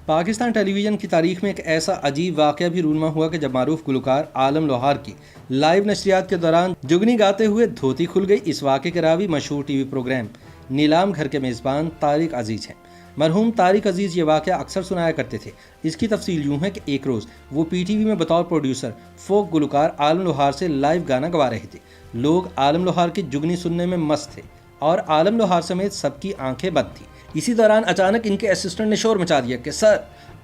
پاکستان ٹیلی vision کی تاریخ میں ایک ایسا عجیب واقعہ بھی رونما ہوا کہ جب معروف گلوکار عالم لوہار کی لائیو نشریات کے دوران جگنی گاتے ہوئے دھوتی کھل گئی۔ اس واقعے کے راوی مشہور ٹی وی پروگرام نیلام گھر کے میزبان طارق عزیز ہیں۔ مرحوم طارق عزیز یہ واقعہ اکثر سنایا کرتے تھے۔ اس کی تفصیل یوں ہے کہ ایک روز وہ پی ٹی وی میں بطور پروڈیوسر فوک گلوکار عالم لوہار سے لائیو گانا گوا رہے تھے۔ لوگ عالم لوہار کی جگنی سننے میں مست تھے اور عالم لوہار سمیت سب کی آنکھیں بند تھیں۔ اسی دوران اچانک ان کے اسسٹنٹ نے شور مچا دیا کہ سر،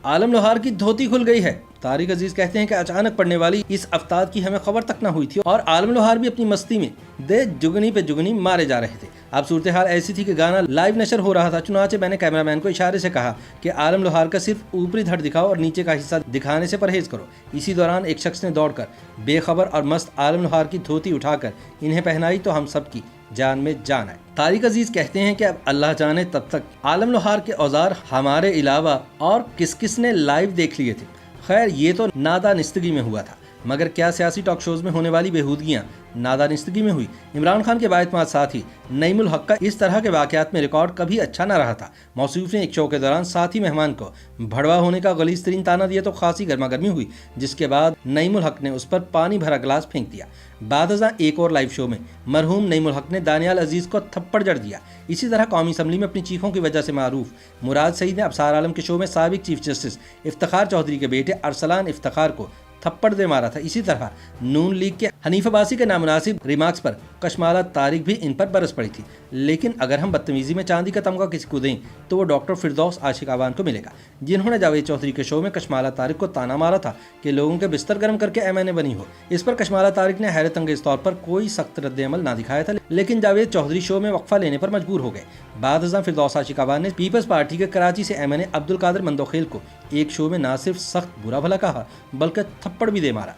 عالم لوہار کی دھوتی کھل گئی ہے۔ طارق عزیز کہتے ہیں کہ اچانک پڑنے والی اس افتاد کی ہمیں خبر تک نہ ہوئی تھی اور عالم لوہار بھی اپنی مستی میں جگنی پہ جگنی مارے جا رہے تھے۔ اب صورتحال ایسی تھی کہ گانا لائیو نشر ہو رہا تھا، چنانچہ میں نے کیمرہ مین کو اشارے سے کہا کہ عالم لوہار کا صرف اوپری دھڑ دکھاؤ اور نیچے کا حصہ دکھانے سے پرہیز کرو۔ اسی دوران ایک شخص نے دوڑ کر بے خبر اور مست عالم لوہار کی دھوتی اٹھا کر انہیں پہنائی تو ہم سب کی جان میں جان آئے۔ طارق عزیز کہتے ہیں کہ اب اللہ جانے تب تک عالم لوہار کے اوزار ہمارے علاوہ اور کس کس نے لائیو دیکھ لیے تھے۔ خیر، یہ تو نادانستگی میں ہوا تھا، مگر کیا سیاسی ٹاک شوز میں ہونے والی بےہودگیاں نادانستگی میں ہوئی؟ عمران خان کے بااعتماد ساتھی نعیم الحق کا اس طرح کے واقعات میں ریکارڈ کبھی اچھا نہ رہا تھا۔ موصوف نے ایک شو کے دوران ساتھی مہمان کو بھڑوا ہونے کا غلیظ ترین طعنہ دیا تو خاصی گرما گرمی ہوئی، جس کے بعد نعیم الحق نے اس پر پانی بھرا گلاس پھینک دیا۔ بعد ازاں ایک اور لائیو شو میں مرحوم نعیم الحق نے دانیال عزیز کو تھپڑ جڑ دیا۔ اسی طرح قومی اسمبلی میں اپنی چیخوں کی وجہ سے معروف مراد سعید نے ابصار عالم کے شو میں سابق چیف جسٹس افتخار چودھری کے بیٹے ارسلان افتخار کو تھپڑ دے مارا تھا۔ اسی طرح نون لیگ کے حنیف عباسی کے نامناسب ریمارکس پر کشمالہ طارق بھی ان پر برس پڑی تھی۔ لیکن اگر ہم بدتمیزی میں چاندی کا تمغہ کسی کو دیں تو وہ ڈاکٹر فردوس عاشق آوان کو ملے گا، جنہوں نے جاوید چودھری کے شو میں کشمالہ طارق کو تانا مارا تھا کہ لوگوں کے بستر گرم کر کے ایم این اے بنی ہو۔ اس پر کشمالہ طارق نے حیرت انگیز طور پر کوئی سخت رد عمل نہ دکھایا تھا، لیکن جاوید چودھری شو میں وقفہ لینے پر مجبور ہو گئے۔ بعد ازاں فردوس عاشق آوان نے پیپلز پارٹی کے کراچی سے ایم این اے عبدالقادر مندوخیل کو ایک شو میں نہ صرف سخت برا بھلا کہا بلکہ تھپڑ بھی دے مارا۔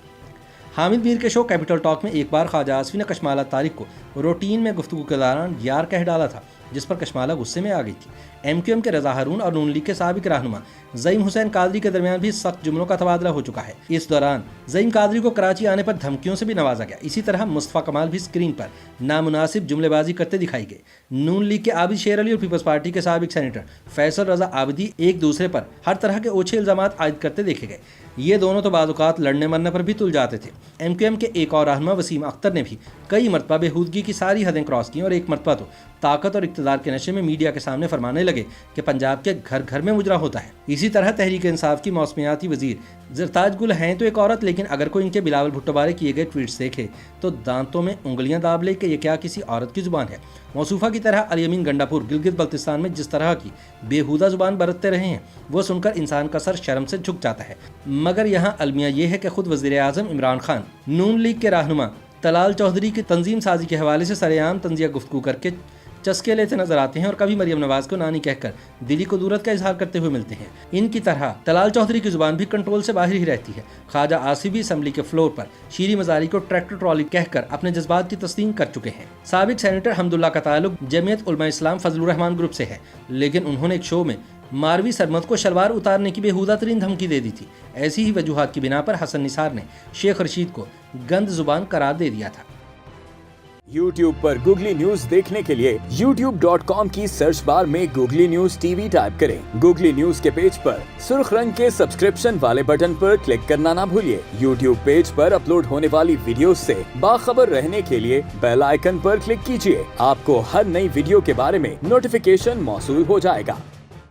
حامد میر کے شو کیپٹل ٹاک میں ایک بار خواجہ آصفی نے کشمالہ طارق کو روٹین میں گفتگو کے دوران یار کہہ ڈالا تھا، جس پر کشمالہ غصے میں آ گئی تھی۔ ایم کیو ایم کے رضا ہارون اور نون لیگ کے سابق رہنما زعیم حسین قادری کے درمیان بھی سخت جملوں کا تبادلہ ہو چکا ہے۔ اس دوران زعیم قادری کو کراچی آنے پر دھمکیوں سے بھی نوازا گیا۔ اسی طرح مصطفیٰ کمال بھی اسکرین پر نامناسب جملے بازی کرتے دکھائی گئے۔ نون لیگ کے عابد شیر علی اور پیپلز پارٹی کے سابق سینیٹر فیصل رضا عابدی ایک دوسرے پر ہر طرح کے اوچھے الزامات عائد کرتے دیکھے گئے۔ یہ دونوں تو بعض اوقات لڑنے مرنے پر بھی تل جاتے تھے۔ ایم کیو ایم کے ایک اور رہنما وسیم اختر نے بھی کئی مرتبہ بےہودگی کی ساری حدیں کراس کی اور ایک مرتبہ تو طاقت اور اقتدار کے نشے میں میڈیا کے سامنے فرمانے لگے کہ پنجاب کے گھر گھر میں مجرا ہوتا ہے۔ اسی طرح تحریک انصاف کی موسمیاتی وزیر زرتاج گل ہیں تو ایک عورت، لیکن اگر کوئی ان کے بلاول بھٹو بارے کیے گئے ٹویٹس دیکھے تو دانتوں میں انگلیاں داب لے کہ یہ کیا کسی عورت کی زبان ہے۔ موصوفہ کی طرح الیمین گنڈاپور گلگت بلتستان میں جس طرح کی بےہودہ زبان برتتے رہے ہیں وہ سن کر انسان کا سر شرم سے جھک جاتا ہے۔ مگر یہاں المیہ یہ ہے کہ خود وزیر اعظم عمران خان نون لیگ کے رہنما طلال چودھری کی تنظیم سازی کے حوالے سے سر عام طنزیہ گفتگو کر کے چسکے لیتے نظر آتے ہیں اور کبھی مریم نواز کو نانی کہہ کر دلی قدورت کا اظہار کرتے ہوئے ملتے ہیں۔ ان کی طرح طلال چودھری کی زبان بھی کنٹرول سے باہر ہی رہتی ہے۔ خواجہ آصف بھی اسمبلی کے فلور پر شیریں مزاری کو ٹریکٹر ٹرالی کہہ کر اپنے جذبات کی تسلیم کر چکے ہیں۔ سابق سینیٹر حمداللہ کا تعلق جمعیت علماء اسلام فضل الرحمان گروپ سے ہے، لیکن انہوں نے ایک شو میں ماروی سرمد کو شلوار اتارنے کی بےہودہ ترین دھمکی دے دی تھی۔ ایسی ہی وجوہات کی بنا پر حسن نثار نے شیخ رشید کو گند زبان قرار دے دیا تھا۔ یوٹیوب پر گوگلی نیوز دیکھنے کے لیے youtube.com کی سرچ بار میں googly news T V type کریں۔ گوگلی نیوز کے پیج پر سرخ رنگ کے سبسکرپشن والے بٹن پر کلک کرنا نہ بھولیے۔ یوٹیوب پیج پر اپلوڈ ہونے والی ویڈیوز سے باخبر رہنے کے لیے بیل آئیکن پر کلک کیجیے۔ آپ کو ہر نئی ویڈیو کے بارے میں نوٹیفیکیشن موصول ہو جائے گا۔